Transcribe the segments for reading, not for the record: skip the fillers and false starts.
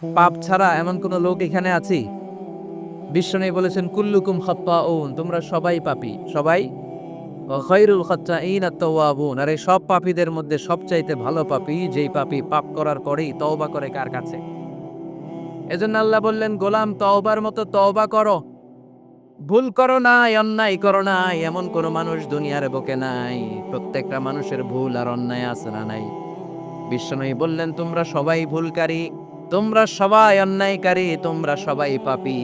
পাপ ছাড়া এমন কোন লোক এখানে আছি? বিশ্বনবী বলেছেন কুল্লুকুম খাত্তাউন, তোমরা সবাই পাপী, সবাই। ওয়া খায়রুল খাত্তাইন আত-তাওয়াবুন, আর এই সব পাপীদের মধ্যে সবচাইতে ভালো পাপী যেই পাপী পাপ করার পরেই তওবা করে কার কাছে? এজন্য আল্লাহ বললেন, গোলাম তওবার মতো তওবা করো। ভুল করো নাই, অন্যায় করো নাই, এমন কোন মানুষ দুনিয়ার বুকে নাই। প্রত্যেকটা মানুষের ভুল আর অন্যায় আছে না নাই? বিশ্বনবী বললেন, তোমরা সবাই ভুলকারী, তোমরা সবাই অন্যায়কারী, তোমরা সবাই পাপী।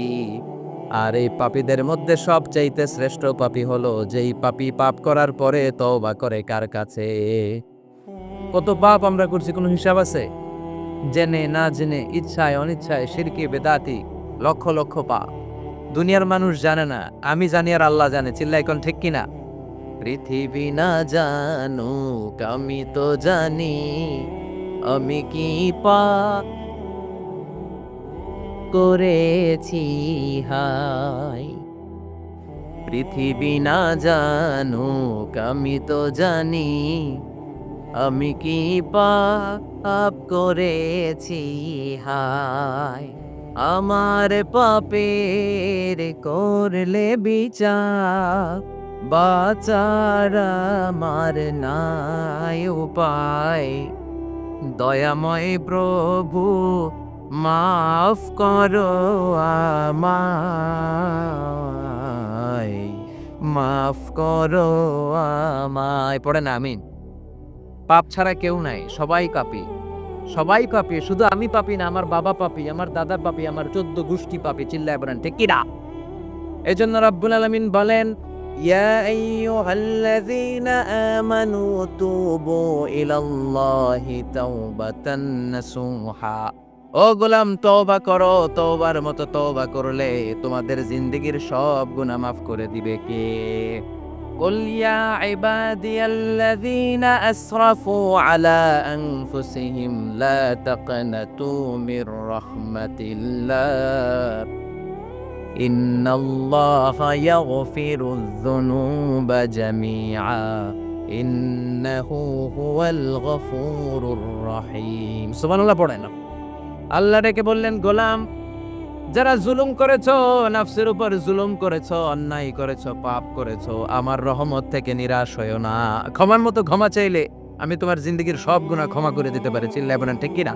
আর এই পাপীদের মধ্যে সবচাইতে শ্রেষ্ঠ পাপী হলো যেই পাপী পাপ করার পরে তওবা করে কার কাছে? কত পাপ আমরা করছি, কোনো হিসাব আছে? জেনে না জেনে, ইচ্ছায় অনিচ্ছায়, শিরকি বেদাতি, লক্ষ লক্ষ পাপ। দুনিয়ার মানুষ জানে না, আমি জানি আর আল্লাহ জানে। চিল্লাই কোন ঠিক কিনা? পৃথিবী না জানুক আমি তো জানি, আমি কি পাপ করেছি হায়। পৃথিবী না জানুক আমি তো জানি, আমি কি পাপ করেছি হায়। আমার পাপের করলে বিচার, বাঁচার আমার নাই উপায়। দয়াময় প্রভু মাফ করো আমায়, মাফ করো আমায়। পড়ে না আমিন। পাপ ছাড়া কেউ নাই, সবাই পাপী, সবাই পাপী। শুধু আমি পাপী না, আমার বাবা পাপী, আমার দাদা পাপী, আমার 14 গোষ্ঠী পাপী। চিল্লায় বলেন ঠিক কিনা? এজন্য রাব্বুল আলামিন বলেন, ইয়া আইয়ুহাল্লাযীনা আমানু তুবু ইলাল্লাহি তাওবাতান নাসুহা। ও গোলাম তওবা করো, তওবার মতো তওবা করলে তোমাদের জিন্দেগীর সব গুনাহ মাফ করে দিবে কে? কুল ইয়া ইবাদিয়াল্লাযীনা আসরাফু আলা আনফুসিহিম লা তাকনাতু মির রাহমাতিল্লাহ, ইন্নাল্লাহা ইয়াগফিরুয যুনুবা জামিআ, ইন্নাহু হুয়াল গফুরুর রহিম। সুবহানাল্লাহ পড়েন। আল্লাহ ডেকে বললেন, গোলাম যারা জুলুম করেছো, নফসের উপর জুলুম করেছো, অন্যায় করেছো, পাপ করেছো, আমার রহমত থেকে নিরাশ হয়ো না। ক্ষমার মতো ক্ষমা চাইলে আমি তোমার জিন্দেগীর সব গুনাহ ক্ষমা করে দিতে পারি। চিল্লায় বলেন ঠিক কিনা?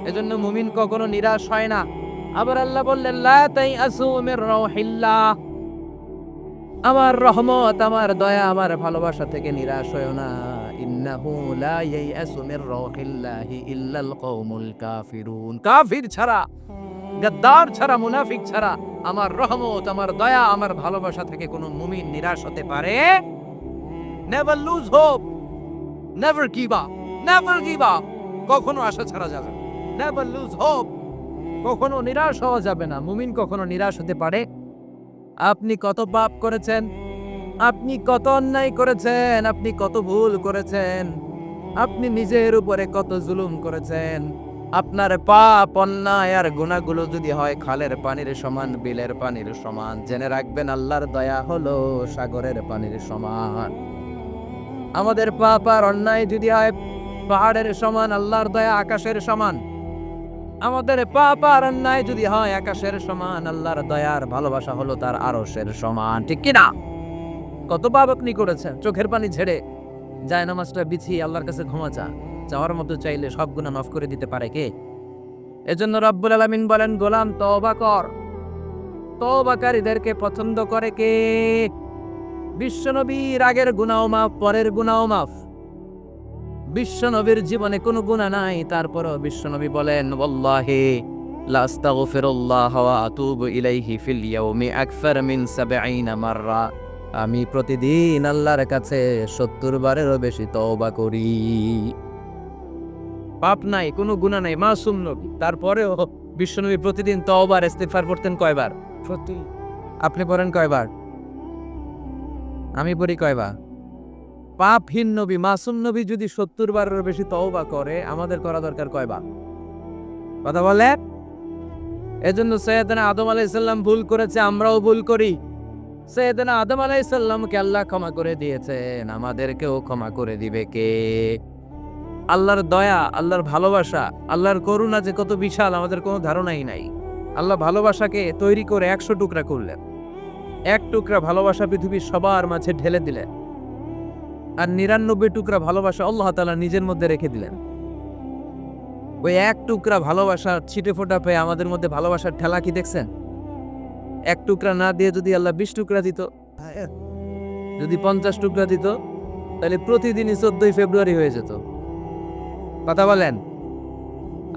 এজন্য মুমিন কখনো নিরাশ হয় না। আবার আল্লাহ বললেন, লা তাইআসু মির রাউহিল্লাহ, আমার রহমত, আমার দয়া, আমার ভালোবাসা থেকে নিরাশ হয়ো না। ইন্নাহু লা ইয়াইআসু মির রাউহিল্লাহি ইল্লাল কওমুল কাফিরুন, কাফির ছাড়া, গাদ্দার ছাড়া, মুনাফিক ছাড়া আমার রহমত, আমার দয়া, আমার ভালোবাসা থেকে কোনো মুমিন নিরাশ হতে পারে। Never lose hope, never give up, never give up. কখনো আশা ছাড়া যাবে না। নেভার লুজ হোপ, কখনো নিরাশ হওয়া যাবে না। মুমিন কখনো নিরাশ হতে পারে? আপনি কত পাপ করেছেন, আপনি কত অন্যায় করেছেন, আপনি কত ভুল করেছেন, আপনি নিজের উপরে কত জুলুম করেছেন। আপনার পাপ, অন্যায় আর গুনাহগুলো যদি হয় খালের পানির সমান, বিলের পানির সমান, জেনে রাখবেন আল্লাহর দয়া হলো সাগরের পানির সমান। আমাদের পাপ আর অন্যায় যদি হয় পাহাড়ের সমান, আল্লাহর দয়া আকাশের সমান। আমাদের পাপ আর অন্যায় যদি হয় আকাশের সমান, আল্লাহর দয়ার ভালোবাসা হলো তার আরশের সমান। ঠিক কিনা? কত পাপ আপনি করেছেন, চোখের পানি ঝেড়ে জায়নামাজটা বিছিয়ে আল্লাহর কাছে ক্ষমা চান। চাওয়ার মতো চাইলে সব গুনাহ মাফ করে দিতে পারে কে? এজন্য রব্বুল আলামিন বলেন, গোলাম তওবা কর। তওবাকারীদেরকে পছন্দ করে কে? বিশ্বনবীর আগের গুনাহ মাফ, পরের গুনাহ মাফ। বিশ্বনবীর জীবনে কোনো গুনাহ নাই, তারপরও বিশ্বনবী বলেন, ওয়াল্লাহি লা আস্তাগফিরুল্লাহ ওয়া আতুবু ইলাইহি ফিল ইয়াউমি আকসার মিন ৭০ মাররা। আমি প্রতিদিন আল্লাহর কাছে ৭০ বারেরও বেশি তওবা করি। পাপ নাই, কোনো গুনাহ নাই, মাসুম নবী, তারপরেও বিশ্বনবী প্রতিদিন তওবা আর ইস্তিগফার পড়তেন কয়বার? প্রতি। আপনি পড়েন কয়বার? আমি পড়ি কয়বার? পাপহীন নবী, মাসুম নবী যদি ৭০ বারেরও বেশি তওবা করে, আমাদের করা দরকার কয়বার? কথা বলেন। এজন্য সৈয়দনা আদম আলাইহিস সালাম ভুল করেছে, আমরাও ভুল করি। সৈয়দনা আদম আলাইহিস সালামকে আল্লাহ ক্ষমা করে দিয়েছেন, আমাদেরকেও ক্ষমা করে দিবে কে? আল্লাহর দয়া, আল্লাহর ভালোবাসা, আল্লাহর করুণা যে কত বিশাল আমাদের কোনো ধারণাই নাই। আল্লাহ ভালোবাসাকে তৈরি করে 100 টুকরা করলেন। এক টুকরা ভালোবাসা পৃথিবীর সবার মাঝে ঢেলে দিলেন, আর 99 টুকরা ভালোবাসা আল্লাহ তাআলা নিজের মধ্যে রেখে দিলেন। ওই এক টুকরা ভালোবাসার ছিটে ফোটা পেয়ে আমাদের মধ্যে ভালোবাসার ঠেলা কি দেখছেন? এক টুকরা না দিয়ে যদি আল্লাহ 20 টুকরা দিত, যদি 50 টুকরা দিত, তাহলে প্রতিদিনই 14 ফেব্রুয়ারি হয়ে যেত। কথা বলেন,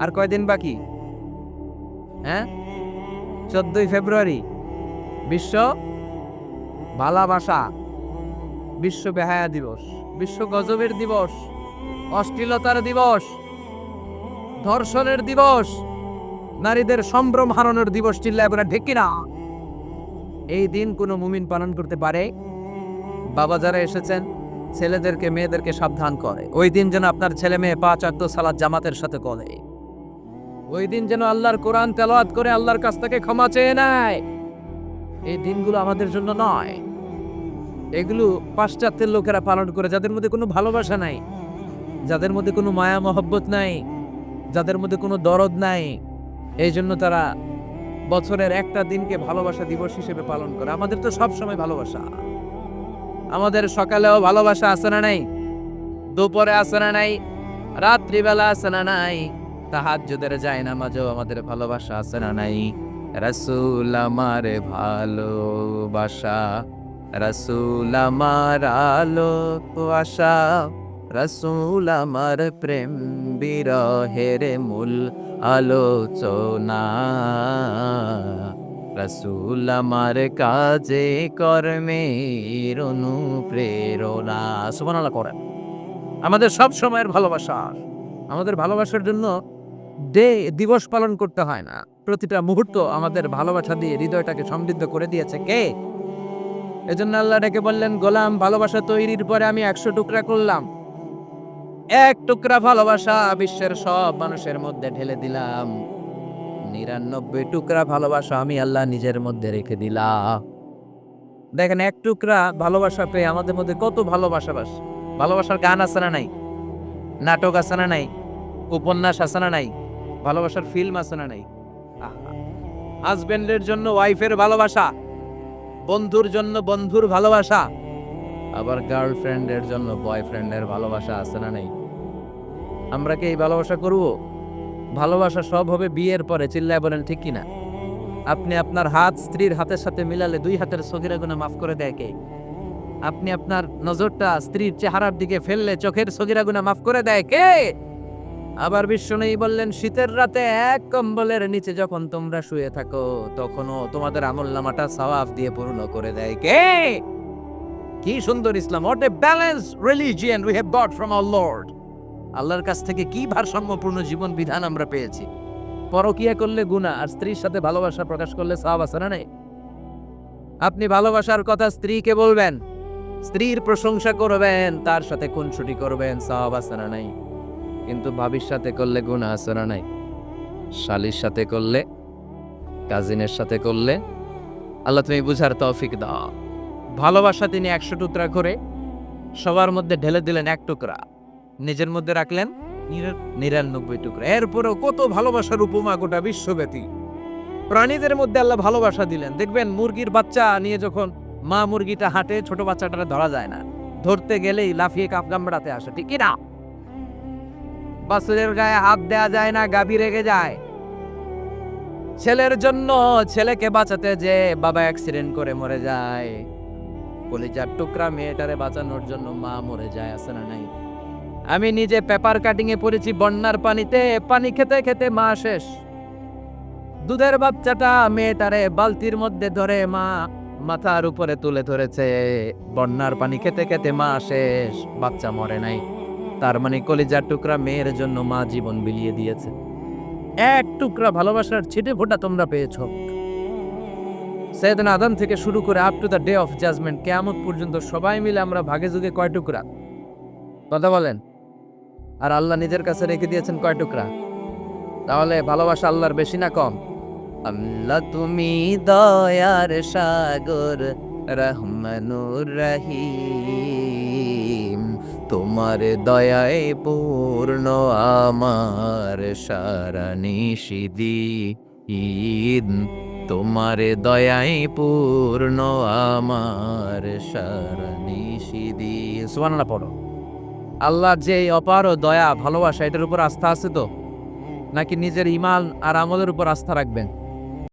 আর কয়দিন বাকি? হ্যাঁ, 14 ফেব্রুয়ারি বিশ্ব ভালোবাসা, বিশ্ব বেহায়া দিবস, বিশ্ব গজবের দিবস, অশ্লীলতার দিবস, ধর্ষণের দিবস, নারীদের সম্ভ্রম হারানোর দিবস। চিল্লায় বলে ঠিক কিনা? এই দিন কোনো মুমিন পালন করতে পারে? বাবা যারা এসেছেন, ছেলেদেরকে মেয়েদেরকে সাবধান করে, ওই দিন যেন আপনার ছেলে মেয়ে 5 ওয়াক্ত সালাত জামাতের সাথে করে। ওই দিন যেন আল্লাহর কোরআন তেলাওয়াত করে আল্লাহর কাছ থেকে ক্ষমা চেয়ে নেয়। এই দিনগুলো আমাদের জন্য নয়, এগুলো পাশ্চাত্যের লোকেরা পালন করে, যাদের মধ্যে কোনো ভালোবাসা নাই, যাদের মধ্যে কোনো মায়া মহব্বত নাই, যাদের মধ্যে কোনো দরদ নাই। এই জন্য তারা বছরের একটা দিনকে ভালোবাসা দিবস হিসেবে পালন করে। আমাদের তো সব সময় ভালোবাসা, আমাদের সকালেও ভালোবাসা আছে না নাই? দুপুরে আছে না নাই? রাত্রিবেলা আছে না নাই? তাহাজ্জুদের জায়নামাজেও আমাদের ভালোবাসা আছে না নাই? রাসূল আমার ভালোবাসা, রাসূল আমার আলো আশা, রাসূল আমার প্রেম বিরহের মূল আলোচনা, রাসূল আমার কাজে কর্মের অনুপ্রেরণা। সুবহানাল্লাহ করেন। আমাদের সব সময়ের ভালোবাসা, আমাদের ভালোবাসার জন্য দিবস পালন করতে হয় না। প্রতিটা মুহূর্ত আমাদের ভালোবাসা দিয়ে হৃদয়টাকে সমৃদ্ধ করে দিয়েছে কে? এজন্য আল্লাহ ডেকে বললেন, গোলাম ভালোবাসা তৈরির পরে আমি 100 টুকরা করলাম। এক টুকরা ভালোবাসা বিশ্বের সব মানুষের মধ্যে ঢেলে দিলাম। 99 টুকরা ভালোবাসা আমি আল্লাহ নিজের মধ্যে রেখে দিলাম। দেখেন, এক টুকরা ভালোবাসা পেয়ে আমাদের মধ্যে কত ভালোবাসার গান আছে না নাই? নাটক আছে না নাই? উপন্যাস আছে না নাই? ভালোবাসার ফিল্ম আছে না নাই? হাজবেন্ডের জন্য ওয়াইফের ভালোবাসা, বন্ধুর জন্য বন্ধুর ভালোবাসা, আবার গার্লফ্রেন্ডের জন্য বয়ফ্রেন্ডের ভালোবাসা আছে না নাই? আমরা কি এই ভালোবাসা করব? ভালোবাসা সব হবে বিয়ের পরে। চিল্লায় বলেন ঠিক কিনা? আপনি আপনার হাত স্ত্রীর হাতের সাথে মিলালে 2 হাতের সগীরা গুনাহ মাফ করে দেয় কে? আপনি আপনার নজরটা স্ত্রীর চেহারার দিকে ফেললে চোখের সগীরা গুনাহ মাফ করে দেয় কে? আবার বিশ্বনবী বললেন, শীতের রাতে এক কম্বলের নিচে যখন তোমরা শুয়ে থাকো, তখনও তোমাদের আমলনামাটা সওয়াব দিয়ে পূর্ণ করে দেয় কে? কি সুন্দর ইসলাম! What a balanced religion we have bought from our Lord. আল্লাহর কাছ থেকে কি ভারসাম্যপূর্ণ জীবন বিধান আমরা পেয়েছি। পরকিয়া করলে গুনাহ, আর স্ত্রীর সাথে ভালোবাসা প্রকাশ করলে সওয়াব আছে না নাই? আপনি ভালোবাসার কথা স্ত্রীকে বলবেন, স্ত্রীর প্রশংসা করবেন, তার সাথে খুনসুটি করবেন, সওয়াব আছে না নাই? কিন্তু ভাবির সাথে করলে গুনাহ আছে না নাই? শালীর সাথে করলে, কাজিনের সাথে করলে। আল্লাহ তুমি বুঝার তৌফিক দাও। ভালোবাসা তিনি 100 টুকরা করে সবার মধ্যে ঢেলে দিলেন, এক টুকরা নিজের মধ্যে রাখলেন 99 টুকরা। এরপরেও কত ভালোবাসার উপমা গোটা বিশ্বব্যাপী। প্রাণীদের মধ্যে আল্লাহ ভালোবাসা দিলেন। দেখবেন মুরগির বাচ্চা নিয়ে যখন মা মুরগিটা হাঁটে, ছোট বাচ্চাটা ধরা যায় না, ধরতে গেলেই লাফিয়ে কামড়াতে আসে, ঠিক না? বাছুরের গায়ে হাত দেয়া যায় না, গাভী রেগে যায়। ছেলের জন্য ছেলেকে বাঁচাতে যে বাবা অ্যাক্সিডেন্ট করে মরে যায়, কলিজার টুকরা মেয়েটারে বাঁচানোর জন্য মা মরে যায়, আছে না নাই? আমি নিজে পেপার কাটিং এ পড়েছি, বন্যার পানিতে পানি খেতে খেতে মা শেষ। দুধের বাচ্চাটা মেয়েটারে বালতির মধ্যে ধরে মা মাথার উপরে তুলে ধরেছে, বন্যার পানি খেতে খেতে মা শেষ, বাচ্চা মরে নাই। তার মানে কলিজার টুকরা মেয়ের জন্য মা জীবন বিলিয়ে দিয়েছে। এক টুকরা ভালোবাসার ছিটে ফোঁটা তোমরা পেয়েছো। সাইয়েদনা আদম থেকে শুরু করে up to the day of judgement, কিয়ামত পর্যন্ত সবাই মিলে আমরা ভাগে যুগে কয় টুকরা? কথা বলেন। আর আল্লাহ নিজের কাছে রেখে দিয়েছেন কয় টুকরা? তাহলে ভালোবাসা আল্লাহর বেশি না কম? আল্লাহ তুমি দয়ার সাগর, রহমানুর রহিম, তোমার তোমার দয়ায় পূর্ণ আমার সারা নিশিদিন, তোমার দয়ায় পূর্ণ আমার সারা নিশিদিন। সুবহানাল্লাহ পড়ো। আল্লাহর যে এই অপার দয়া ভালোবাসা এটার উপর আস্থা আছে তো, নাকি নিজের ঈমান আর আমলের উপর আস্থা রাখবেন?